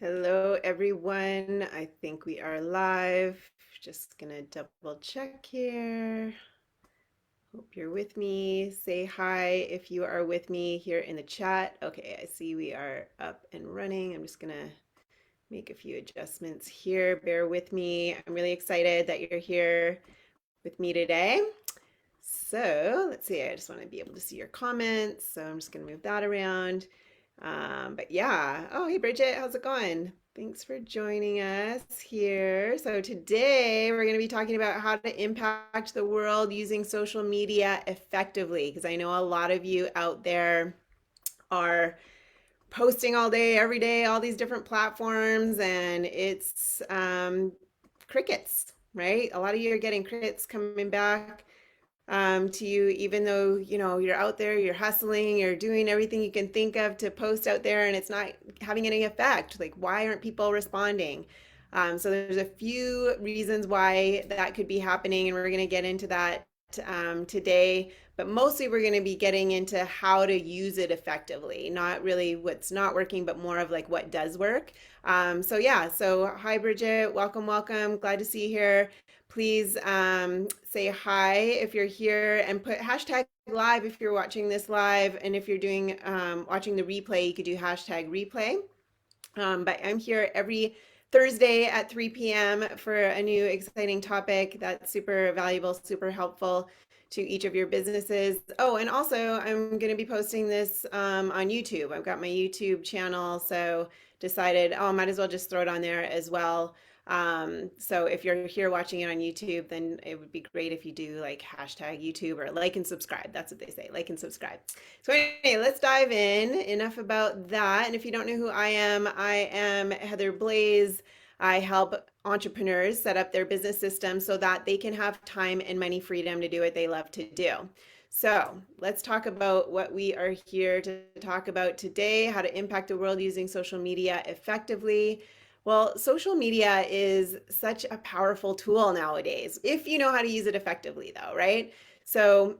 Hello, everyone. I think we are live. Just gonna double check here. Hope you're with me. Say hi if you are with me here in the chat. Okay, I see we are up and running. I'm just gonna make a few adjustments here. Bear with me. I'm really excited that you're here with me today. So let's see. I just want to be able to see your comments. So I'm just gonna move that around. But yeah. Oh, hey Bridget, how's it going? Thanks for joining us here. So today we're going to be talking about how to impact the world using social media effectively, because I know a lot of you out there are posting all day, every day, all these different platforms, and it's crickets, right? A lot of you are getting crickets coming back to you, even though you're out there, you're hustling, you're doing everything you can think of to post out there, and it's not having any effect. Like, why aren't people responding? So there's a few reasons why that could be happening, and we're going to get into that today. But mostly, we're going to be getting into how to use it effectively, not really what's not working, but more of like what does work. So yeah, so hi Bridget, welcome, welcome. Glad to see you here. Please say hi if you're here and put hashtag live if you're watching this live. And if you're doing watching the replay, you could do hashtag replay. But I'm here every Thursday at 3 p.m. for a new exciting topic that's super valuable, super helpful to each of your businesses. Oh, and also I'm going to be posting this on YouTube. I've got my YouTube channel, so decided, oh, might as well just throw it on there as well. So if you're here watching it on YouTube, then it would be great if you do like hashtag YouTube or like and subscribe. That's what they say, like and subscribe. So anyway, let's dive in. Enough about that. And if you don't know who I am Heather Blaze. I help entrepreneurs set up their business system so that they can have time and money freedom to do what they love to do. So let's talk about what we are here to talk about today, how to impact the world using social media effectively. Well, social media is such a powerful tool nowadays, if you know how to use it effectively, though, right? So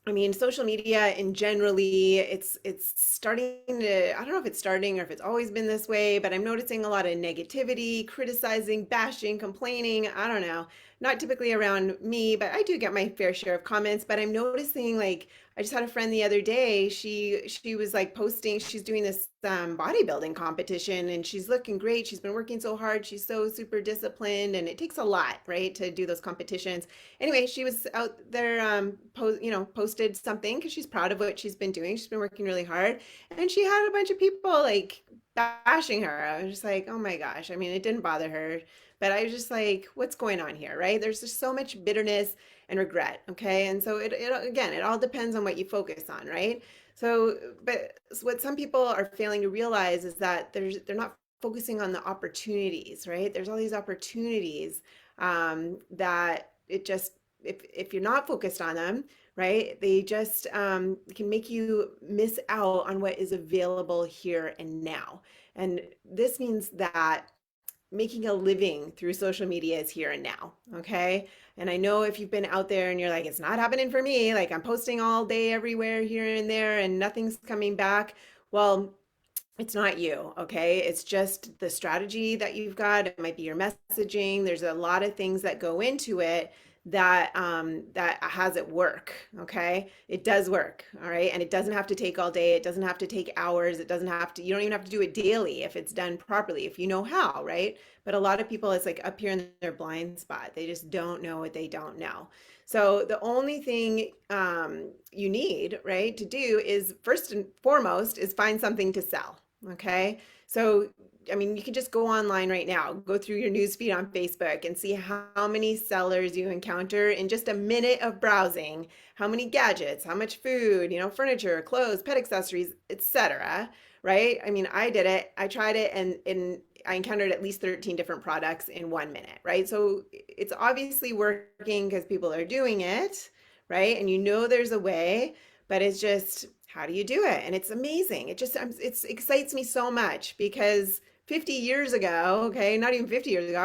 I mean, social media in generally, it's starting to, I don't know if it's starting or if it's always been this way, but I'm noticing a lot of negativity, criticizing, bashing, complaining. I don't know. Not typically around me, but I do get my fair share of comments, but I'm noticing like I just had a friend the other day. She was like posting, she's doing this bodybuilding competition and she's looking great. She's been working so hard. She's so super disciplined and it takes a lot, right, to do those competitions. Anyway, she was out there, posted something because she's proud of what she's been doing. She's been working really hard, and she had a bunch of people like bashing her. I was just like, oh my gosh. I mean, it didn't bother her, but I was just like, what's going on here, right? There's just so much bitterness and regret. Okay, and so it again, it all depends on what you focus on, right? So, but what some people are failing to realize is that they're not focusing on the opportunities, right? There's all these opportunities that it just if you're not focused on them, right, they just can make you miss out on what is available here and now. And this means that making a living through social media is here and now. Okay. And I know if you've been out there and you're like, it's not happening for me, like I'm posting all day everywhere here and there and nothing's coming back. Well, it's not you, okay? It's just the strategy that you've got. It might be your messaging. There's a lot of things that go into it that has it work, okay? It does work, all right? And it doesn't have to take all day. It doesn't have to take hours. It doesn't have to. You don't even have to do it daily if it's done properly, if you know how, right? But a lot of people, it's like up here in their blind spot. They just don't know what they don't know. So the only thing you need, right, to do is first and foremost is find something to sell. Okay. So, I mean, you can just go online right now, go through your newsfeed on Facebook and see how many sellers you encounter in just a minute of browsing, how many gadgets, how much food, furniture, clothes, pet accessories, etc. Right? I mean, I did it. I tried it and I encountered at least 13 different products in 1 minute, right? So it's obviously working because people are doing it, right? And there's a way, but it's just how do you do it? And it's amazing. It excites me so much because 50 years ago, okay, not even 50 years ago,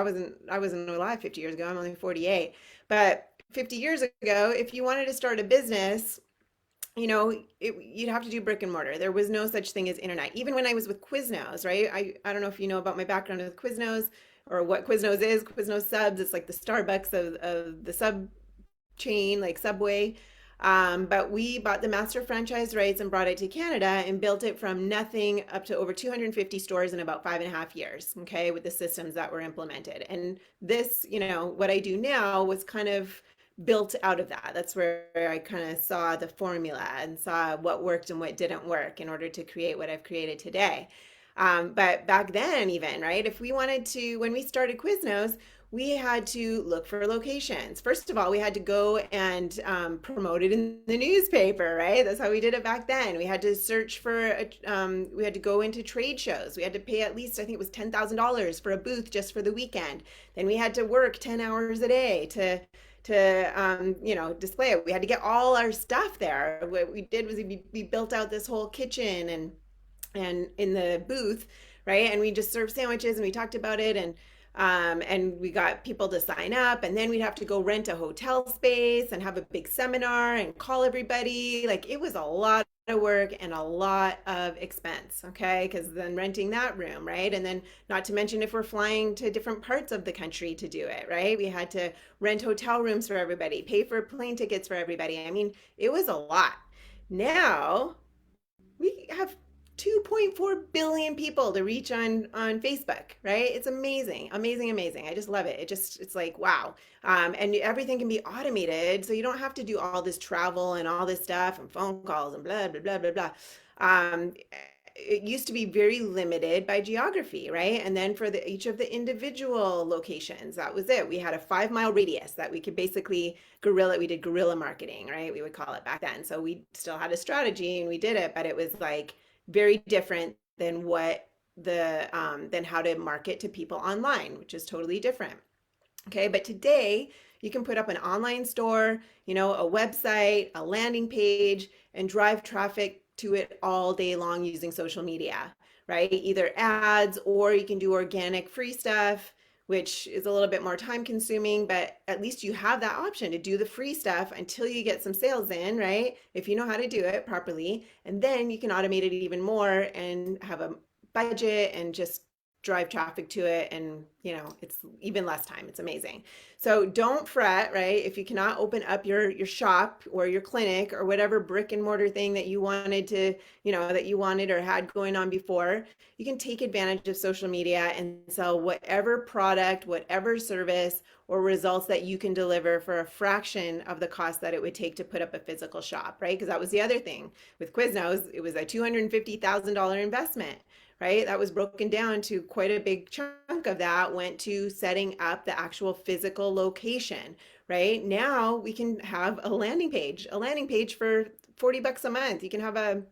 I wasn't alive 50 years ago. I'm only 48. But 50 years ago, if you wanted to start a business, you'd have to do brick and mortar. There was no such thing as internet. Even when I was with Quiznos, right? I don't know if you know about my background with Quiznos or what Quiznos is. Quiznos subs, it's like the Starbucks of the sub chain, like Subway. But we bought the master franchise rights and brought it to Canada and built it from nothing up to over 250 stores in about 5.5 years, okay, with the systems that were implemented. And this, what I do now was kind of built out of that. That's where I kind of saw the formula and saw what worked and what didn't work in order to create what I've created today. But back then, even, right, if we wanted to, when we started Quiznos, we had to look for locations. First of all, we had to go and promote it in the newspaper, right? That's how we did it back then. We had to search we had to go into trade shows. We had to pay at least, I think it was $10,000 for a booth just for the weekend. Then we had to work 10 hours a day to display it. We had to get all our stuff there. What we did was we built out this whole kitchen and in the booth, right? And we just served sandwiches and we talked about it and we got people to sign up, and then we'd have to go rent a hotel space and have a big seminar and call everybody. Like it was a lot of work and a lot of expense, okay? Because then renting that room, right? And then not to mention if we're flying to different parts of the country to do it, right? We had to rent hotel rooms for everybody, pay for plane tickets for everybody. I mean, it was a lot. Now we have 2.4 billion people to reach on Facebook, right? It's amazing, amazing, amazing. I just love it. It's like wow. And everything can be automated, so you don't have to do all this travel and all this stuff and phone calls and blah blah blah blah blah. Um, it used to be very limited by geography, right? And then for each of the individual locations, that was it. We had a 5 mile radius that we could basically guerrilla. We did guerrilla marketing, right? We would call it back then. So we still had a strategy and we did it, but it was like very different than than how to market to people online, which is totally different. Okay, but today you can put up an online store, a website, a landing page, and drive traffic to it all day long using social media, right? Either ads or you can do organic free stuff, which is a little bit more time consuming, but at least you have that option to do the free stuff until you get some sales in, right? If you know how to do it properly. And then you can automate it even more and have a budget and just drive traffic to it, and it's even less time. It's amazing. So don't fret, right? If you cannot open up your shop or your clinic or whatever brick and mortar thing that you wanted to, that you wanted or had going on before, you can take advantage of social media and sell whatever product, whatever service or results that you can deliver for a fraction of the cost that it would take to put up a physical shop, right? Because that was the other thing with Quiznos. It was a $250,000 investment, right? That was broken down to quite a big chunk of that went to setting up the actual physical location, right? Now we can have a landing page for 40 bucks a month. You can have a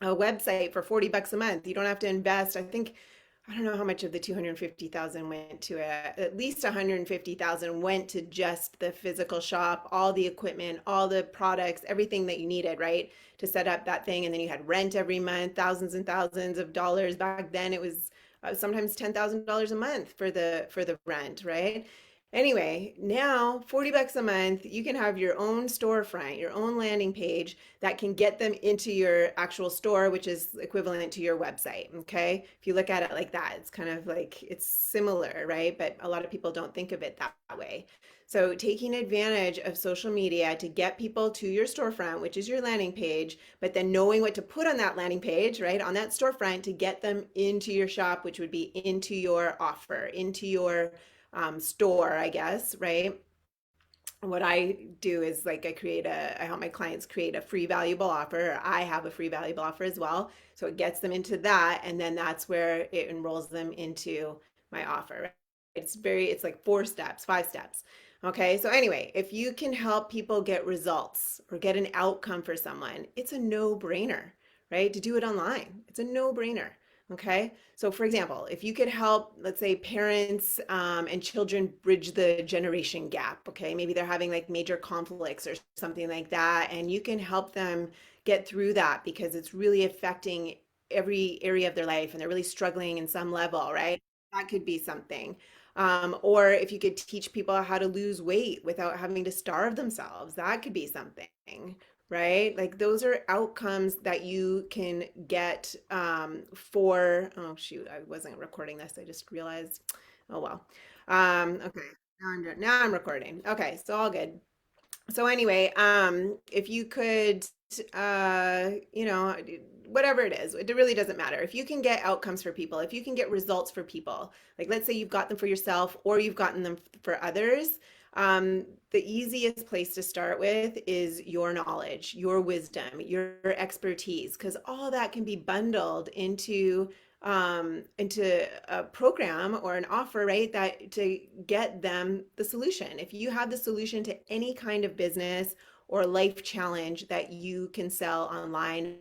website for 40 bucks a month. You don't have to invest. I don't know how much of the 250,000 went to it. At least 150,000 went to just the physical shop, all the equipment, all the products, everything that you needed, right? To set up that thing. And then you had rent every month, thousands and thousands of dollars. Back then it was sometimes $10,000 a month for the rent, right? Anyway, now 40 bucks a month, you can have your own storefront, your own landing page that can get them into your actual store, which is equivalent to your website. Okay. If you look at it like that, it's kind of like it's similar, right? But a lot of people don't think of it that way. So, taking advantage of social media to get people to your storefront, which is your landing page, but then knowing what to put on that landing page, right, on that storefront to get them into your shop, which would be into your offer, into your store, I guess, right? What I do is like I help my clients create a free valuable offer. I have a free valuable offer as well. So it gets them into that. And then that's where it enrolls them into my offer. Right? It's like 4 steps, 5 steps. Okay. So anyway, if you can help people get results or get an outcome for someone, it's a no brainer, right? To do it online. It's a no brainer. Okay. So, for example, if you could help, let's say, parents and children bridge the generation gap, okay, maybe they're having like major conflicts or something like that, and you can help them get through that because it's really affecting every area of their life and they're really struggling in some level, right? That could be something. Or if you could teach people how to lose weight without having to starve themselves, that could be something, right? Like those are outcomes that you can get for, oh shoot, I wasn't recording this. I just realized, oh well. Okay, now I'm recording. Okay, so all good. So anyway, if you could, you know, whatever it is, it really doesn't matter. If you can get outcomes for people, if you can get results for people, like let's say you've got them for yourself or you've gotten them for others, the easiest place to start with is your knowledge, your wisdom, your expertise, because all that can be bundled into a program or an offer, right? That to get them the solution. If you have the solution to any kind of business or life challenge that you can sell online,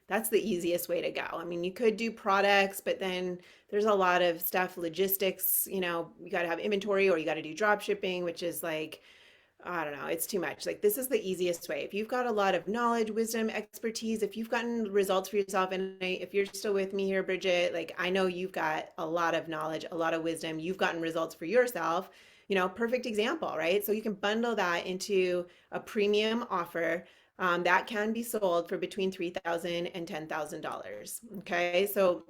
that's the easiest way to go. I mean, you could do products, but then there's a lot of stuff, logistics, you got to have inventory or you got to do drop shipping, which is like, I don't know, it's too much. Like, this is the easiest way. If you've got a lot of knowledge, wisdom, expertise, if you've gotten results for yourself, and if you're still with me here, Bridget, like, I know you've got a lot of knowledge, a lot of wisdom, you've gotten results for yourself, perfect example, right? So you can bundle that into a premium offer that can be sold for between $3,000 and $10,000. Okay. So,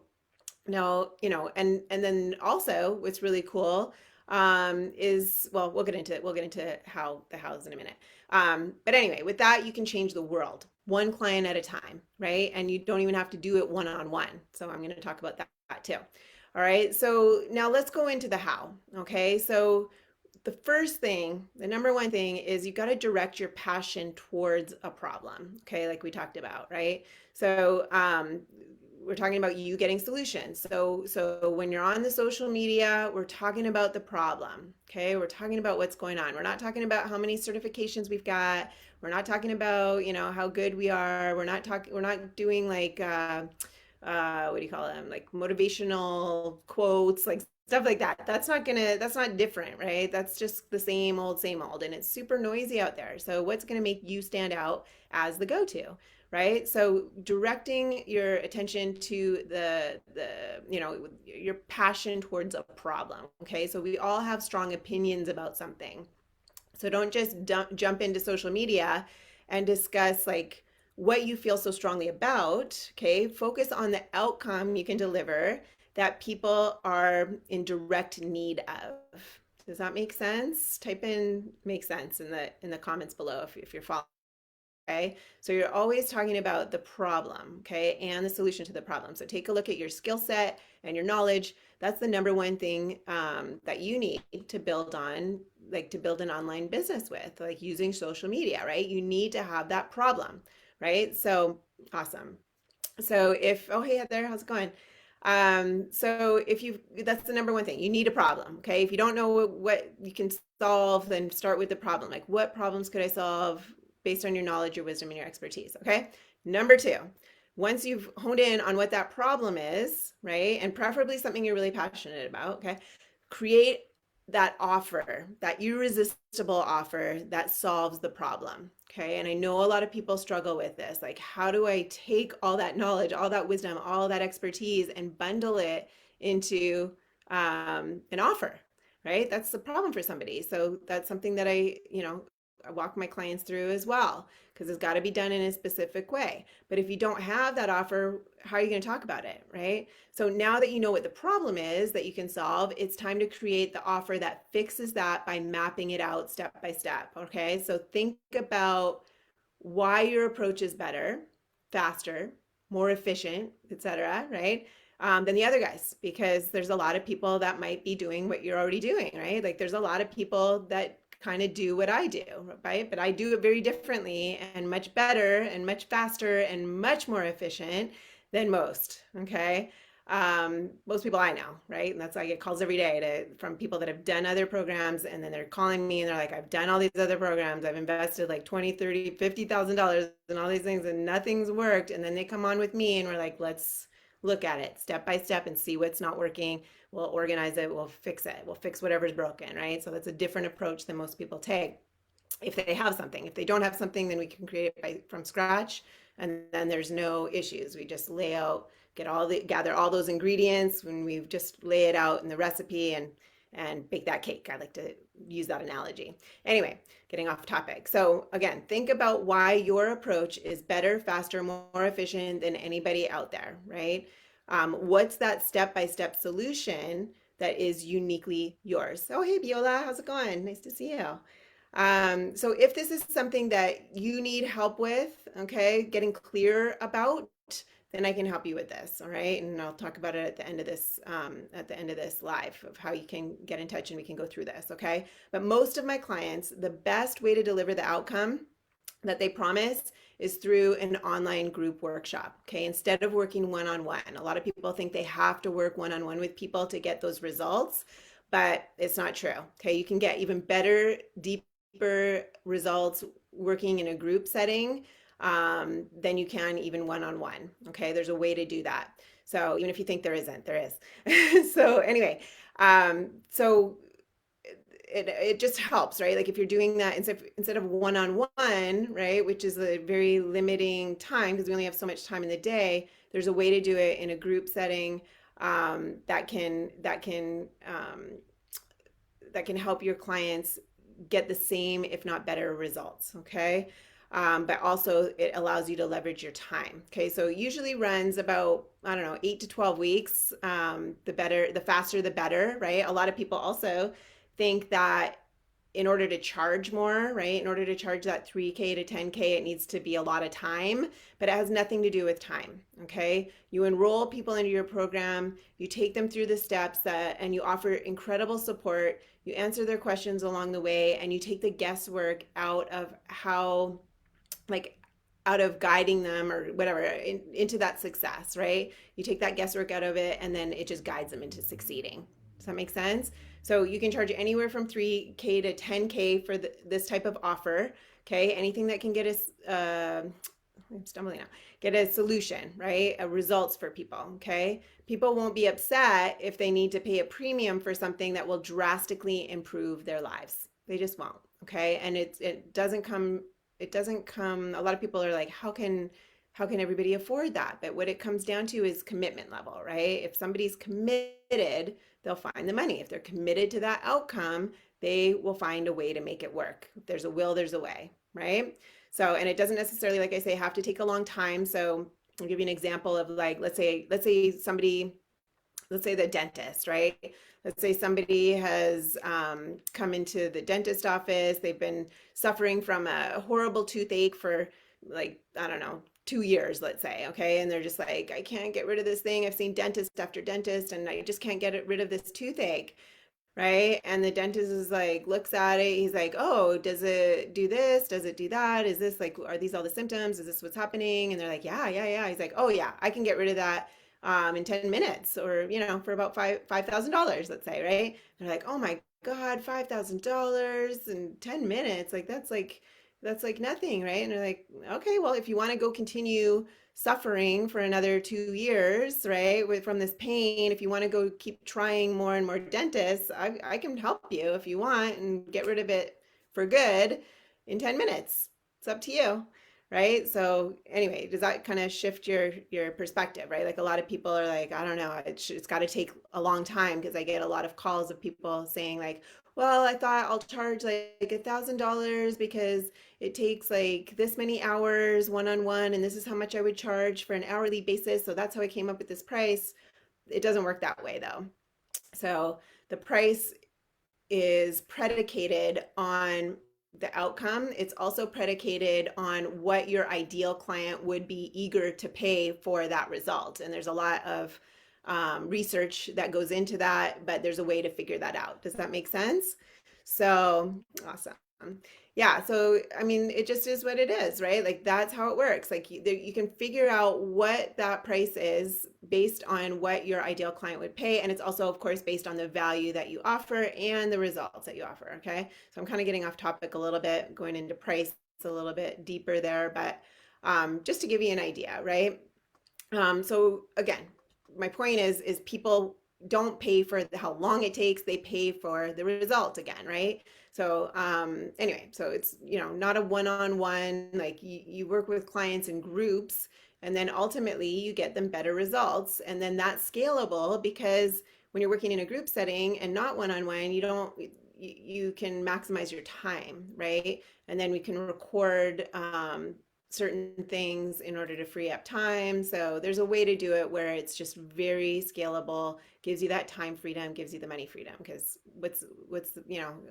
no, and then also what's really cool is, well, we'll get into how the hows in a minute. But anyway, with that, you can change the world one client at a time, right? And you don't even have to do it one on one. So I'm going to talk about that too. All right. So now let's go into the how. Okay. So the first thing, the number one thing is you got to direct your passion towards a problem. Okay, like we talked about, right? So we're talking about you getting solutions. So when you're on the social media, we're talking about the problem. Okay, we're talking about what's going on. We're not talking about how many certifications we've got. We're not talking about how good we are. We're not talking. We're not doing like what do you call them, like motivational quotes, like stuff like that. That's not different, right? That's just the same old, and it's super noisy out there. So what's gonna make you stand out as the go-to, right? So directing your attention to your passion towards a problem. Okay, so we all have strong opinions about something, so don't just jump into social media and discuss like what you feel so strongly about. Okay, focus on the outcome you can deliver that people are in direct need of. Does that make sense? Type in "make sense" in the comments below if you're following. Okay, so you're always talking about the problem, okay, and the solution to the problem. So take a look at your skill set and your knowledge. That's the number one thing that you need to build on, like to build an online business with, like using social media, right? You need to have that problem, right? So awesome. So oh hey there, how's it going? So if you that's the number one thing. You need a problem. Okay. If you don't know what you can solve, then start with the problem. Like, what problems could I solve based on your knowledge, your wisdom, and your expertise? Okay. Number two, once you've honed in on what that problem is, right? And preferably something you're really passionate about, okay, create that offer, that irresistible offer that solves the problem. Okay. And I know a lot of people struggle with this. Like, how do I take all that knowledge, all that wisdom, all that expertise and bundle it into an offer? Right. That's the problem for somebody. So that's something that I walk my clients through as well, because it's got to be done in a specific way. But if you don't have that offer, how are you going to talk about it? Right. So now that you know what the problem is that you can solve, it's time to create the offer that fixes that by mapping it out step by step. Okay. So think about why your approach is better, faster, more efficient, etc., right? Than the other guys, because there's a lot of people that might be doing what you're already doing, right? Like there's a lot of people that kind of do what I do, right? But I do it very differently and much better and much faster and much more efficient than most. Okay. Most people I know, right? And that's why I get calls every day from people that have done other programs, and then they're calling me and they're like, I've done all these other programs. I've invested like 20, 30, $50,000 in all these things and nothing's worked. And then they come on with me and we're like, let's look at it step by step and see what's not working. We'll organize it. We'll fix it. We'll fix whatever's broken, right? So that's a different approach than most people take if they have something. If they don't have something, then we can create it from scratch, and then there's no issues. We just gather all those ingredients when we just lay it out in the recipe, and bake that cake. I like to use that analogy. Anyway, getting off topic. So again, think about why your approach is better, faster, more efficient than anybody out there, right? What's that step-by-step solution that is uniquely yours? Oh, hey, Viola, how's it going? Nice to see you. So if this is something that you need help with, okay, getting clear about, then I can help you with this, all right? And I'll talk about it at the end of this live of how you can get in touch and we can go through this, okay? But most of my clients, the best way to deliver the outcome that they promise is through an online group workshop, okay? Instead of working one-on-one. A lot of people think they have to work one-on-one with people to get those results, but it's not true, okay? You can get even better, deeper results working in a group setting than you can even one-on-one, okay? There's a way to do that. So even if you think there isn't, there is. So anyway, so it just helps, right? Like if you're doing that instead of one-on-one, right, which is a very limiting time because we only have so much time in the day, there's a way to do it in a group setting that can help your clients get the same, if not better, results. Okay. But also it allows you to leverage your time. Okay. So it usually runs about, I don't know, 8 to 12 weeks. The faster, the better, right? A lot of people also think that in order to charge more, right? In order to charge that 3K to 10K, it needs to be a lot of time, but it has nothing to do with time. Okay. You enroll people into your program, you take them through the steps and you offer incredible support. You answer their questions along the way and you take the guesswork out of like, out of guiding them or whatever into that success, right? You take that guesswork out of it and then it just guides them into succeeding. Does that make sense? So you can charge anywhere from 3K to 10K for this type of offer. Okay. Anything that can get us, I'm stumbling now, get a solution, right? A results for people. Okay. People won't be upset if they need to pay a premium for something that will drastically improve their lives. They just won't. Okay. And it doesn't come, a lot of people are like, how can everybody afford that? But what it comes down to is commitment level, right? If somebody's committed, they'll find the money. If they're committed to that outcome, they will find a way to make it work. If there's a will, there's a way, right? So, and it doesn't necessarily, like I say, have to take a long time. So I'll give you an example of like, let's say the dentist, right? Let's say somebody has come into the dentist office. They've been suffering from a horrible toothache for like, I don't know, 2 years, let's say, okay? And they're just like, I can't get rid of this thing. I've seen dentist after dentist and I just can't get rid of this toothache, right? And the dentist is like, looks at it. He's like, oh, does it do this? Does it do that? Is this like, are these all the symptoms? Is this what's happening? And they're like, yeah, yeah, yeah. He's like, oh yeah, I can get rid of that in 10 minutes or, for about $5,000, let's say, right? They're like, oh my God, $5,000 in 10 minutes. That's like nothing, right? And they're like, okay, well, if you want to go continue suffering for another 2 years, right, from this pain, if you want to go keep trying more and more dentists, I can help you if you want and get rid of it for good in 10 minutes. It's up to you, right? So anyway, does that kind of shift your perspective, right? Like a lot of people are like, I don't know, it's got to take a long time because I get a lot of calls of people saying like, well, I thought I'll charge like $1,000 because it takes like this many hours one-on-one, and this is how much I would charge for an hourly basis. So that's how I came up with this price. It doesn't work that way though. So the price is predicated on the outcome. It's also predicated on what your ideal client would be eager to pay for that result. And there's a lot of research that goes into that, but there's a way to figure that out. Does that make sense? So awesome. Yeah, so I mean, it just is what it is, right? Like that's how it works. Like you can figure out what that price is based on what your ideal client would pay. And it's also, of course, based on the value that you offer and the results that you offer. Okay. So I'm kind of getting off topic a little bit, going into price a little bit deeper there, but just to give you an idea, right? So again, my point is people don't pay for how long it takes, they pay for the result again, right? So anyway, so it's not a one-on-one, like you work with clients in groups and then ultimately you get them better results, and then that's scalable because when you're working in a group setting and not one-on-one, you don't you can maximize your time, right? And then we can record certain things in order to free up time. So there's a way to do it where it's just very scalable, gives you that time freedom, gives you the money freedom. Because what's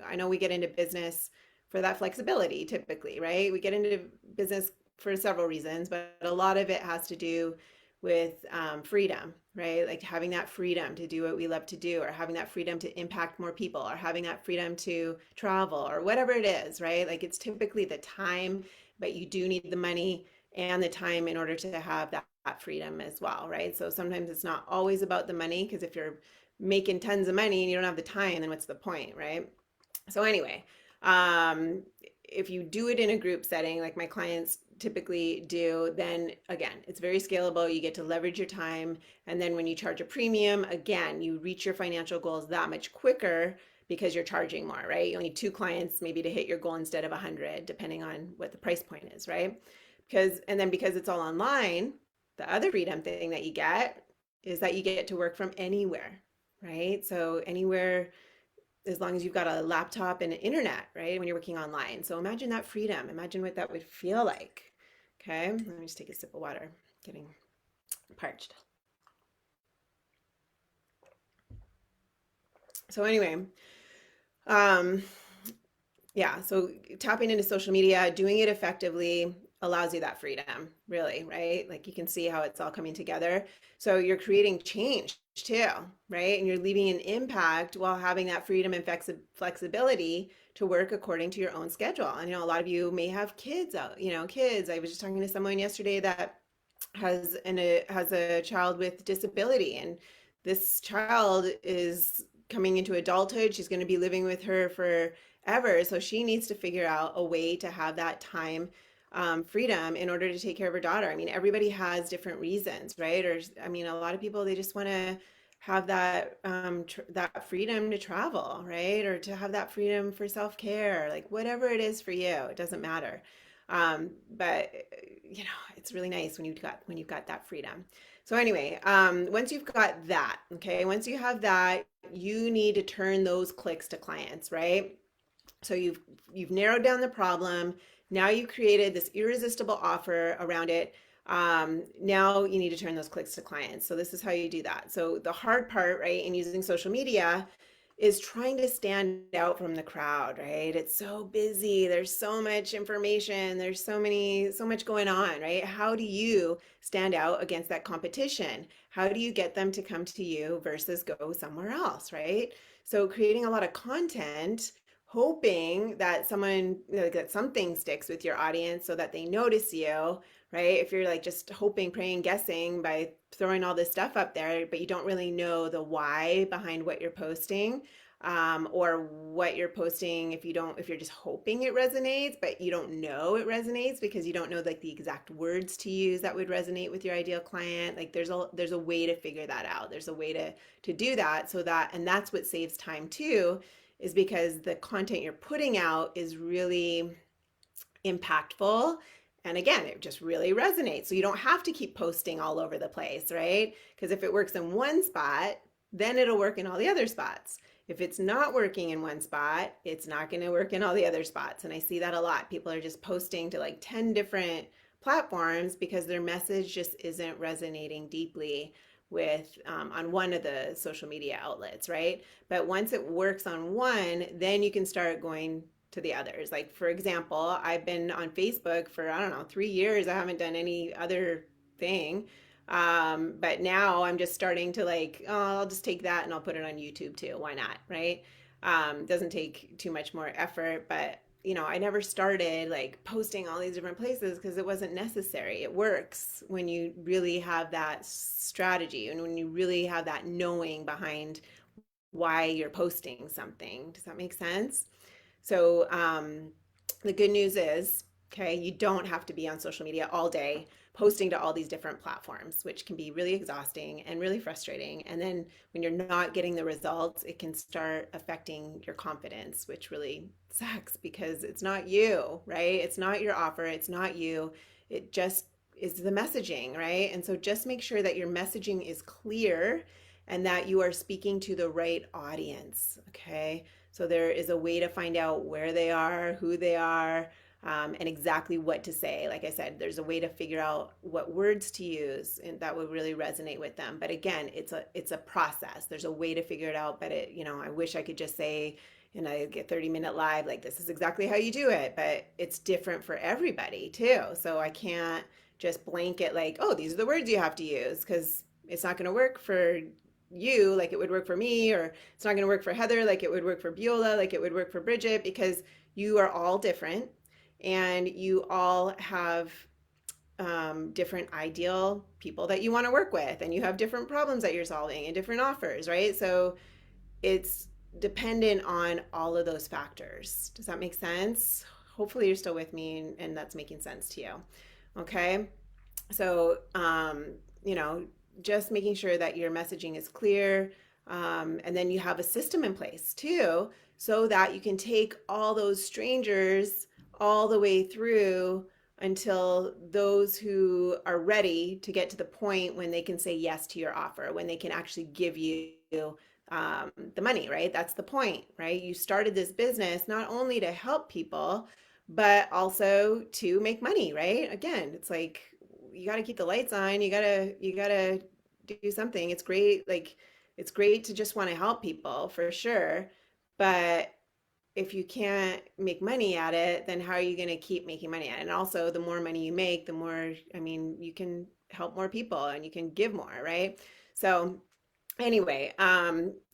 I know we get into business for that flexibility typically, right? We get into business for several reasons, but a lot of it has to do with freedom, right? Like having that freedom to do what we love to do, or having that freedom to impact more people, or having that freedom to travel, or whatever it is, right? Like it's typically the time, but you do need the money and the time in order to have that freedom as well, right? So sometimes it's not always about the money, because if you're making tons of money and you don't have the time, then what's the point, right? So anyway, um, if you do it in a group setting, like my clients typically do, then again, it's very scalable. You get to leverage your time. And then when you charge a premium, again, you reach your financial goals that much quicker because you're charging more, right? You only need two clients maybe to hit your goal instead of 100, depending on what the price point is, right? Because it's all online, the other freedom thing that you get is that you get to work from anywhere, right? So anywhere, as long as you've got a laptop and internet, right? When you're working online. So imagine that freedom. Imagine what that would feel like. Okay, let me just take a sip of water. Getting parched. So anyway, um, yeah, so tapping into social media, doing it effectively allows you that freedom, really, right? Like you can see how it's all coming together. So you're creating change too, right? And you're leaving an impact while having that freedom and flexibility to work according to your own schedule. And a lot of you may have kids out, kids. I was just talking to someone yesterday that has a child with disability, and this child is coming into adulthood. She's going to be living with her forever, so she needs to figure out a way to have that time freedom in order to take care of her daughter. I mean, everybody has different reasons, right? Or I mean, a lot of people, they just want to have that freedom to travel, right? Or to have that freedom for self-care, like whatever it is for you, it doesn't matter. But it's really nice when you've got that freedom. So anyway, once you've got that, okay, once you have that, you need to turn those clicks to clients, right? So you've narrowed down the problem. Now you've created this irresistible offer around it. Now you need to turn those clicks to clients. So this is how you do that. So the hard part, right, in using social media is trying to stand out from the crowd, right? It's so busy. There's so much information. There's so much going on, right? How do you stand out against that competition? How do you get them to come to you versus go somewhere else, right? So creating a lot of content, hoping that that something sticks with your audience so that they notice you, right? If you're like just hoping, praying, guessing by throwing all this stuff up there, but you don't really know the why behind what you're posting, or what you're posting, if you're just hoping it resonates, but you don't know it resonates because you don't know like the exact words to use that would resonate with your ideal client. Like there's a way to figure that out. There's a way to do that, and that's what saves time too, is because the content you're putting out is really impactful. And again, it just really resonates. So you don't have to keep posting all over the place, right? Because if it works in one spot, then it'll work in all the other spots. If it's not working in one spot, it's not going to work in all the other spots. And I see that a lot. People are just posting to like 10 different platforms because their message just isn't resonating deeply with on one of the social media outlets, right? But once it works on one, then you can start going to the others. Like for example, I've been on Facebook for, I don't know, 3 years. I haven't done any other thing. But now I'm just starting to like, oh, I'll just take that and I'll put it on YouTube too. Why not? Right? Doesn't take too much more effort, but I never started like posting all these different places because it wasn't necessary. It works when you really have that strategy and when you really have that knowing behind why you're posting something. Does that make sense? So the good news is, okay, you don't have to be on social media all day posting to all these different platforms, which can be really exhausting and really frustrating. And then when you're not getting the results, it can start affecting your confidence, which really sucks because it's not you, right? It's not your offer. It's not you. It just is the messaging, right? And so just make sure that your messaging is clear and that you are speaking to the right audience. Okay. So there is a way to find out where they are, who they are, and exactly what to say. Like I said, there's a way to figure out what words to use, and that would really resonate with them. But again, it's a process. There's a way to figure it out. But I wish I could just say in a 30-minute live, like this is exactly how you do it. But it's different for everybody too. So I can't just blanket like, oh, these are the words you have to use, because it's not going to work for you like it would work for me, or it's not going to work for Heather like it would work for Beulah, like it would work for Bridget, because you are all different and you all have different ideal people that you want to work with, and you have different problems that you're solving and different offers, right? So it's dependent on all of those factors. Does that make sense? Hopefully you're still with me, and that's making sense to you. Okay. So, just making sure that your messaging is clear. And then you have a system in place too, so that you can take all those strangers all the way through until those who are ready to get to the point when they can say yes to your offer, when they can actually give you the money, right? That's the point, right? You started this business not only to help people, but also to make money, right? Again, it's like you got to keep the lights on. You got to do something. It's great, like it's great to just want to help people for sure, but if you can't make money at it, then how are you going to keep making money at it? And also, the more money you make, the more, I mean, you can help more people and you can give more, right? So anyway,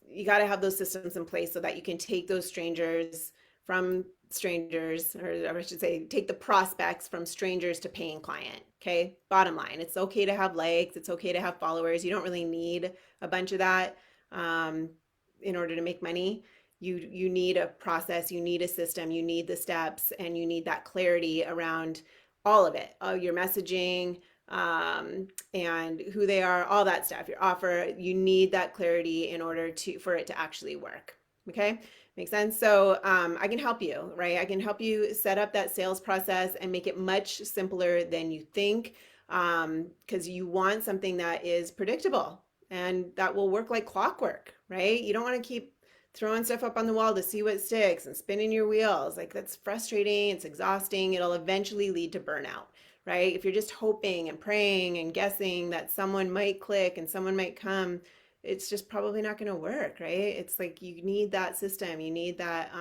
you got to have those systems in place so that you can take those strangers from strangers, or I should say, take the prospects from strangers to paying client. Okay. Bottom line, it's okay to have likes, it's okay to have followers. You don't really need a bunch of that um, in order to make money. You need a process, you need a system, you need the steps, and you need that clarity around all of it, your messaging, and who they are, all that stuff, your offer. You need that clarity in order for it to actually work. Okay, makes sense. So I can help you, right? I can help you set up that sales process and make it much simpler than you think, because you want something that is predictable and that will work like clockwork, right? You don't want to keep throwing stuff up on the wall to see what sticks and spinning your wheels. Like that's frustrating, it's exhausting, it'll eventually lead to burnout, right? If you're just hoping and praying and guessing that someone might click and someone might come, it's just probably not going to work, right? It's like you need that system, you need that,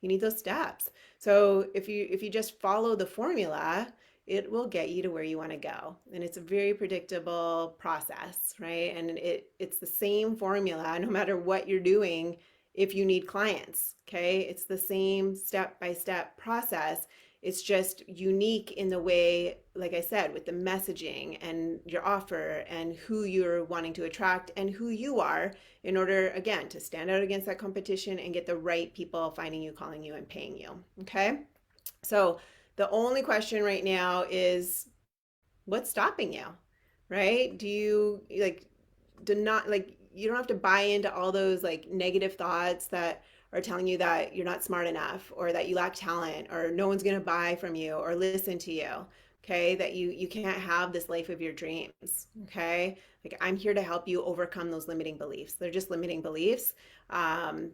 you need those steps. So if you just follow the formula, it will get you to where you want to go, and it's a very predictable process, right? And it's the same formula no matter what you're doing. If you need clients, okay, it's the same step by step process. It's just unique in the way, like I said, with the messaging and your offer and who you're wanting to attract and who you are, in order, again, to stand out against that competition and get the right people finding you, calling you, and paying you. Okay. So the only question right now is, what's stopping you, right? Do you like, do not like, you don't have to buy into all those like negative thoughts that are telling you that you're not smart enough, or that you lack talent, or no one's going to buy from you or listen to you. Okay, that you can't have this life of your dreams. Okay, like I'm here to help you overcome those limiting beliefs. They're just limiting beliefs. um,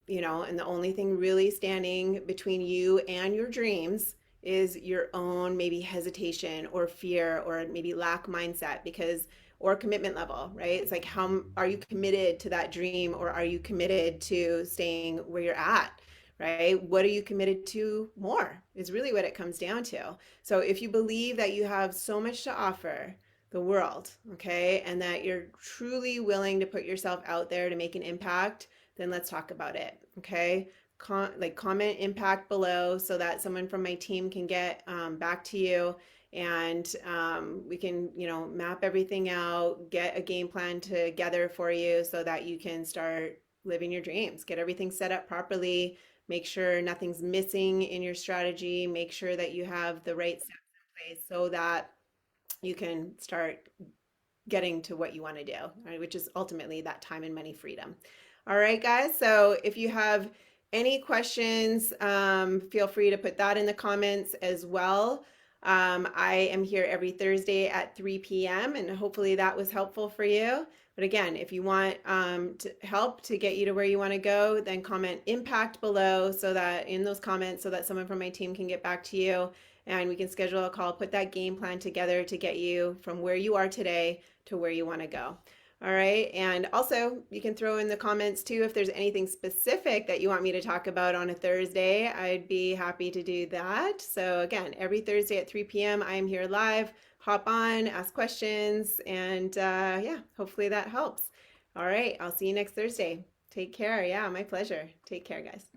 and the only thing really standing between you and your dreams is your own maybe hesitation or fear, or maybe lack mindset, because, or commitment level, right? It's like, how are you committed to that dream, or are you committed to staying where you're at, right? What are you committed to more is really what it comes down to. So if you believe that you have so much to offer the world, okay, and that you're truly willing to put yourself out there to make an impact, then let's talk about it. Okay. Comment impact below so that someone from my team can get back to you, and we can, map everything out, get a game plan together for you so that you can start living your dreams, get everything set up properly, make sure nothing's missing in your strategy, make sure that you have the right steps in place so that you can start getting to what you want to do, right? Which is ultimately that time and money freedom. All right, guys. So if you have any questions, feel free to put that in the comments as well. I am here every Thursday at 3 p.m. and hopefully that was helpful for you. But again, if you want to help to get you to where you want to go, then comment impact below so that in those comments, so that someone from my team can get back to you and we can schedule a call, put that game plan together to get you from where you are today to where you want to go. All right. And also, you can throw in the comments too if there's anything specific that you want me to talk about on a Thursday. I'd be happy to do that. So, again, every Thursday at 3 p.m., I am here live. Hop on, ask questions, and yeah, hopefully that helps. All right. I'll see you next Thursday. Take care. Yeah, my pleasure. Take care, guys.